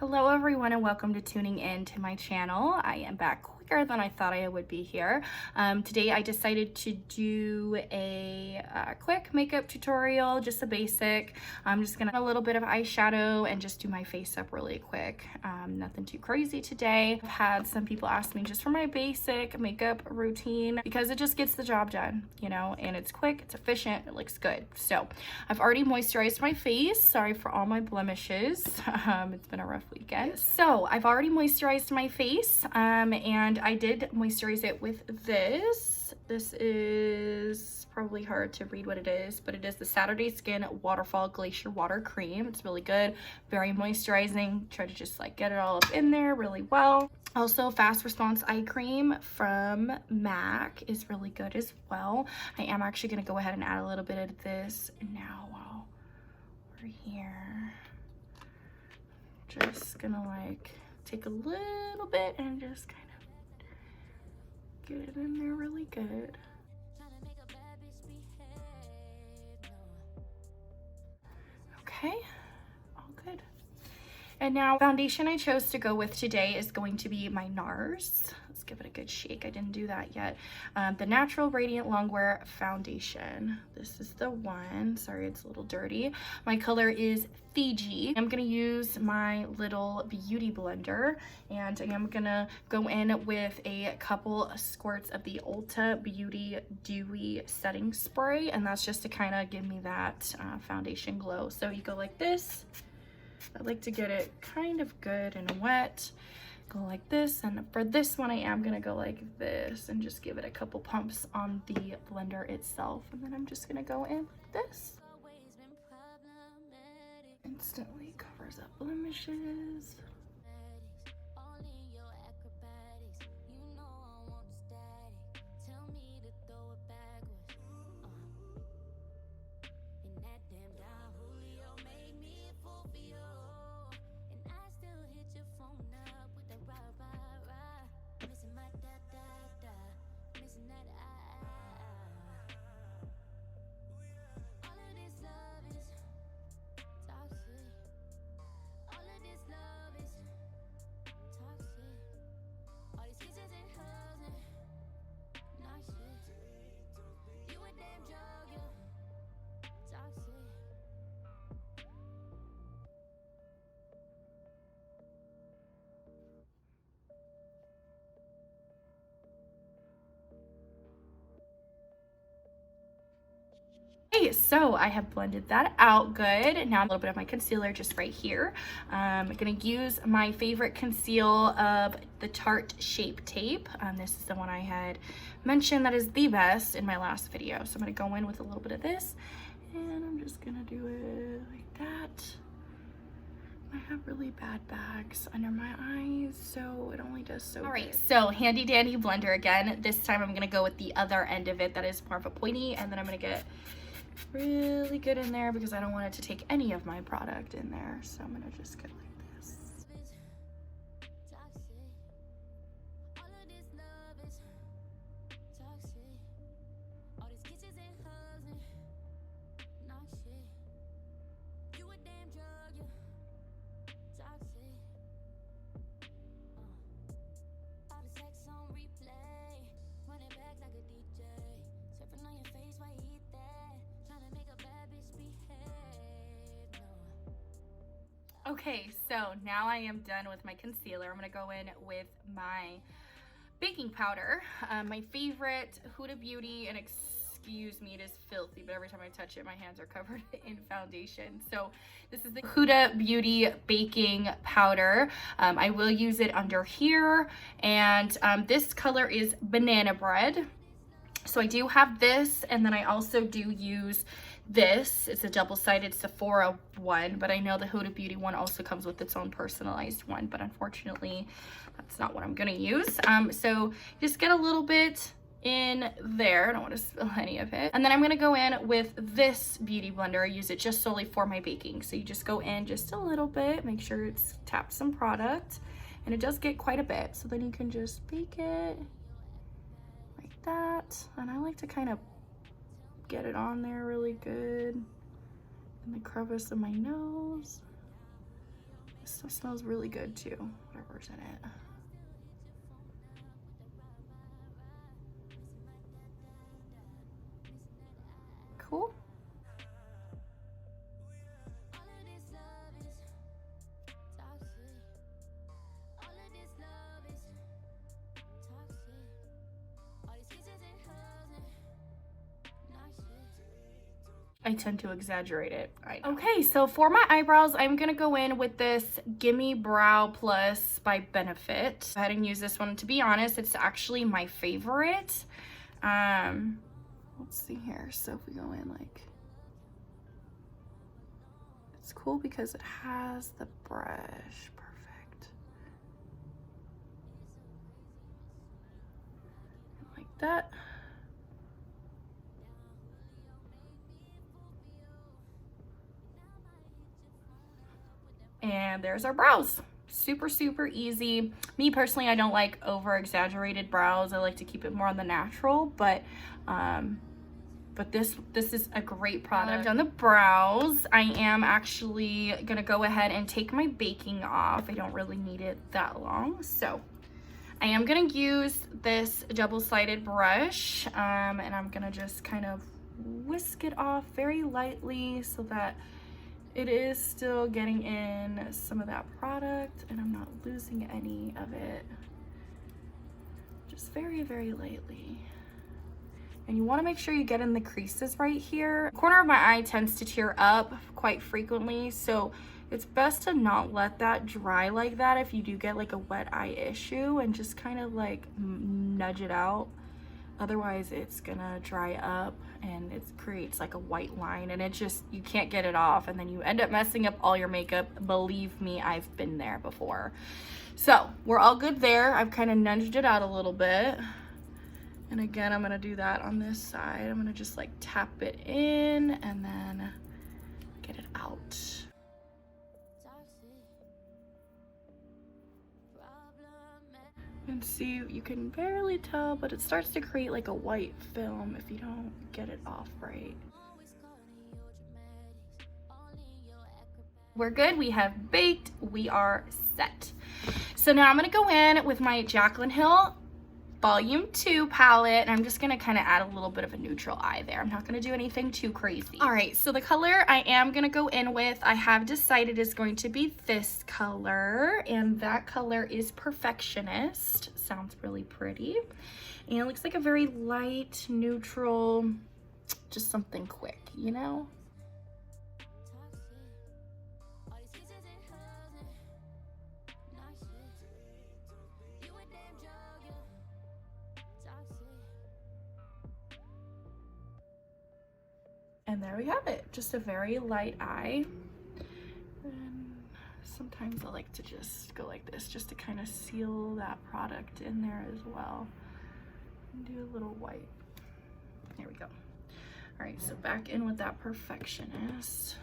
Hello everyone and welcome to tuning in to my channel. I am back quicker than I thought I would be here. Today I decided to do a quick makeup tutorial, just a basic. I'm just gonna have a little bit of eyeshadow and just do my face up really quick. Nothing too crazy today. I've had some people ask me just for my basic makeup routine because it just gets the job done, you know, and it's quick, it's efficient, it looks good. So I've already moisturized my face. Sorry for all my blemishes. It's been a rough weekend. So I've already moisturized my face and I did moisturize it with this. This is probably hard to read what it is, but it is the Saturday Skin Waterfall Glacier Water Cream. It's really good, very moisturizing. Try to just like get it all up in there really well. Also, Fast Response Eye Cream from MAC is really good as well. I am actually gonna go ahead and add a little bit of this now while we're here. Just gonna like take a little bit and just kind of get it in there really good. Okay, all good. And now foundation I chose to go with today is going to be my NARS. Let's give it a good shake. I didn't do that yet. The Natural Radiant Longwear Foundation. This is the one. Sorry, it's a little dirty. My color is Fiji. I'm gonna use my little beauty blender and I am gonna go in with a couple squirts of the Ulta Beauty Dewy Setting Spray, and that's just to kind of give me that foundation glow. So you go like this. I like to get it kind of good and wet. Go like this, and for this one I am gonna go like this and just give it a couple pumps on the blender itself, and then I'm just gonna go in like this. Instantly covers up blemishes. Okay, so I have blended that out good. Now a little bit of my concealer just right here. I'm gonna use my favorite conceal of the Tarte Shape Tape. This is the one I had mentioned that is the best in my last video. So I'm gonna go in with a little bit of this and I'm just gonna do it like that. I have really bad bags under my eyes, so it only does so good. All right, so handy dandy blender again. This time I'm gonna go with the other end of it that is more of a pointy, and then I'm gonna get really good in there because I don't want it to take any of my product in there. So I'm gonna just get like this. Okay, so now I am done with my concealer. I'm gonna go in with my baking powder. My favorite Huda Beauty, and excuse me, it is filthy, but every time I touch it, my hands are covered in foundation. So this is the Huda Beauty baking powder. I will use it under here, and this color is Banana Bread. So I do have this, and then I also do use this. It's a double-sided Sephora one, but I know the Huda Beauty one also comes with its own personalized one, but unfortunately that's not what I'm gonna use. So just get a little bit in there. I don't want to spill any of it. And then I'm gonna go in with this beauty blender. I use it just solely for my baking. So you just go in just a little bit, make sure it's tapped some product, and it does get quite a bit. So then you can just bake it like that. And I like to kind of get it on there really good in the crevice of my nose. This stuff smells really good too, whatever's in it. Cool. I tend to exaggerate it. I know. Okay, so for my eyebrows, I'm gonna go in with this Gimme Brow Plus by Benefit. Go ahead and use this one. To be honest, it's actually my favorite. Let's see here. So if we go in like, it's cool because it has the brush. Perfect. Like that. And there's our brows. Super, super easy. Me personally, I don't like over exaggerated brows. I like to keep it more on the natural, but this is a great product. Now that I've done the brows, I am actually gonna go ahead and take my baking off. I don't really need it that long, so I am gonna use this double-sided brush, and I'm gonna just kind of whisk it off very lightly so that it is still getting in some of that product and I'm not losing any of it. Just very, very lightly. And you want to make sure you get in the creases right here. The corner of my eye tends to tear up quite frequently, so it's best to not let that dry like that if you do get like a wet eye issue, and just kind of like nudge it out. Otherwise it's gonna dry up and it creates like a white line, and it just, you can't get it off, and then you end up messing up all your makeup. Believe me, I've been there before. So we're all good there. I've kind of nudged it out a little bit. And again, I'm gonna do that on this side. I'm gonna just like tap it in and then get it out. And see, you can barely tell, but it starts to create like a white film if you don't get it off right. We're good, we have baked, we are set. So now I'm gonna go in with my Jaclyn Hill Volume 2 palette, and I'm just gonna kind of add a little bit of a neutral eye there. I'm not gonna do anything too crazy. All right, so the color I am gonna go in with, I have decided is going to be this color, and that color is Perfectionist. Sounds really pretty. And it looks like a very light, neutral, just something quick, you know? And there we have it, just a very light eye. And sometimes I like to just go like this just to kind of seal that product in there as well. And do a little white. There we go. All right, so back in with that Perfectionist.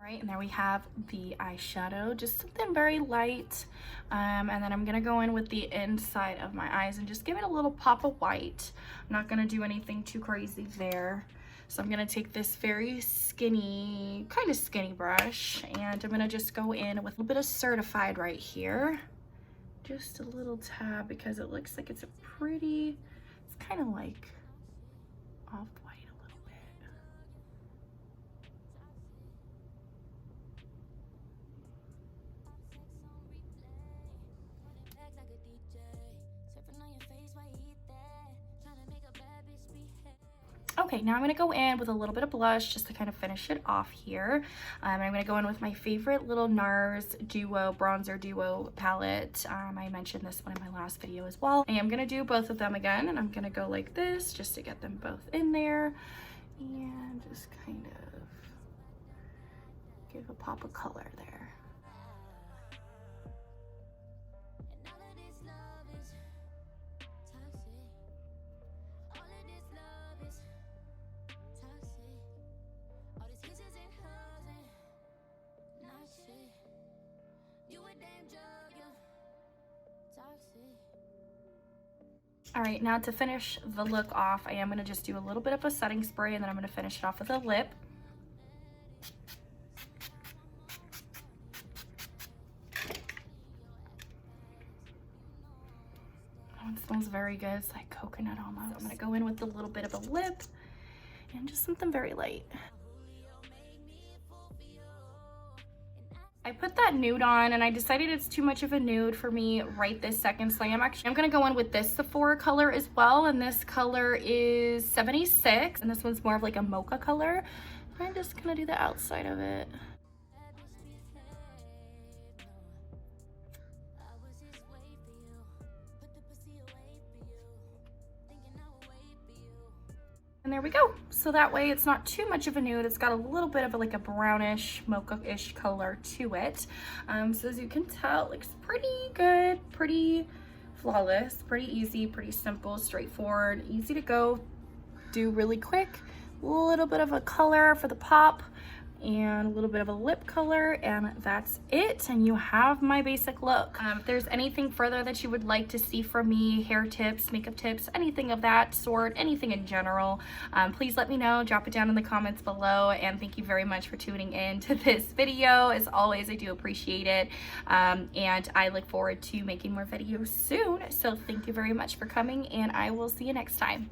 Right, and there we have the eyeshadow, just something very light. And then I'm gonna go in with the inside of my eyes and just give it a little pop of white. I'm not gonna do anything too crazy there. So I'm gonna take this very skinny, kind of skinny brush, and I'm gonna just go in with a little bit of Certified right here. Just a little tab, because it looks like it's a pretty, it's kind of like off-white. Okay, now I'm gonna go in with a little bit of blush just to kind of finish it off here. I'm gonna go in with my favorite little NARS Duo Bronzer Duo palette. I mentioned this one in my last video as well. I am gonna do both of them again, and I'm gonna go like this just to get them both in there and just kind of give a pop of color there. All right, now to finish the look off, I am gonna just do a little bit of a setting spray and then I'm gonna finish it off with a lip. Oh, it smells very good. It's like coconut almost. So I'm gonna go in with a little bit of a lip and just something very light. I put that nude on and I decided it's too much of a nude for me right this second. So I'm gonna go in with this Sephora color as well. And this color is 76. And this one's more of like a mocha color. I'm just gonna do the outside of it. And there we go. So that way it's not too much of a nude. It's got a little bit of like a brownish, mocha-ish color to it. So as you can tell, it looks pretty good, pretty flawless, pretty easy, pretty simple, straightforward, easy to go, do really quick. A little bit of a color for the pop and a little bit of a lip color, and that's it, and you have my basic look. If there's anything further that you would like to see from me, hair tips, makeup tips, anything of that sort, anything in general, please let me know. Drop it down in the comments below, and thank you very much for tuning in to this video. As always, I do appreciate it, and I look forward to making more videos soon. So thank you very much for coming, and I will see you next time.